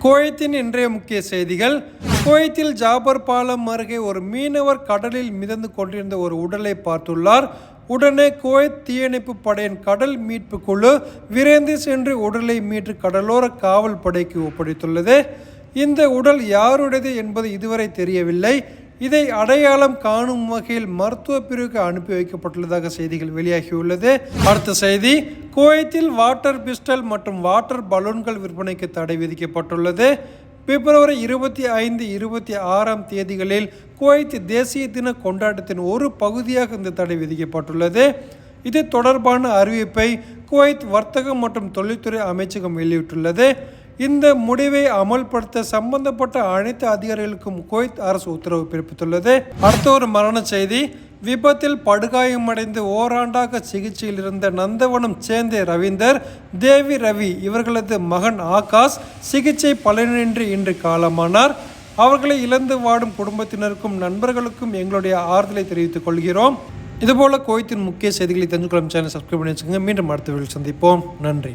குவைத்தின் இன்றைய முக்கிய செய்திகள். குவைத்தில் ஜாபர் பாலம் அருகே ஒரு மீனவர் கடலில் மிதந்து கொண்டிருந்த ஒரு உடலை பார்த்துள்ளார். உடனே குவைத் தீயணைப்பு படையின் கடல் மீட்பு குழு விரைந்து சென்று உடலை மீட்டு கடலோர காவல் படைக்கு ஒப்படைத்துள்ளது. இந்த உடல் யாருடையது என்பது இதுவரை தெரியவில்லை. இதை அடையாளம் காணும் வகையில் மருத்துவ பிரிவுக்கு அனுப்பி வைக்கப்பட்டுள்ளதாக செய்திகள் வெளியாகியுள்ளது. அடுத்த செய்தி, குவைத்தில் வாட்டர் பிஸ்டல் மற்றும் வாட்டர் பலூன்கள் விற்பனைக்கு தடை விதிக்கப்பட்டுள்ளது. பிப்ரவரி 25, 26 தேதிகளில் குவைத் தேசிய தின கொண்டாட்டத்தின் ஒரு பகுதியாக இந்த தடை விதிக்கப்பட்டுள்ளது. இது தொடர்பான அறிவிப்பை குவைத் வர்த்தகம் மற்றும் தொழில்துறை அமைச்சகம் வெளியிட்டுள்ளது. இந்த முடிவை அமல்படுத்த சம்பந்தப்பட்ட அனைத்து அதிகாரிகளுக்கும் குவைத் அரசு உத்தரவு பிறப்பித்துள்ளது. அடுத்த ஒரு மரண செய்தி, விபத்தில் படுகாயமடைந்து ஓராண்டாக சிகிச்சையில் இருந்த நந்தவனம் சேர்ந்த ரவீந்தர், தேவி ரவி இவர்களது மகன் ஆகாஷ் சிகிச்சை பலனின்றி இன்று காலமானார். அவர்களை இழந்து வாடும் குடும்பத்தினருக்கும் நண்பர்களுக்கும் எங்களுடைய ஆறுதலை தெரிவித்துக் கொள்கிறோம். இதுபோல குவைத்தின் முக்கிய செய்திகளை தெரிஞ்சுக்கொள்ளும் சேனல் சப்ஸ்கிரைப் பண்ணி வச்சுக்கோங்க. மீண்டும் அடுத்த வீடியோவில் சந்திப்போம். நன்றி.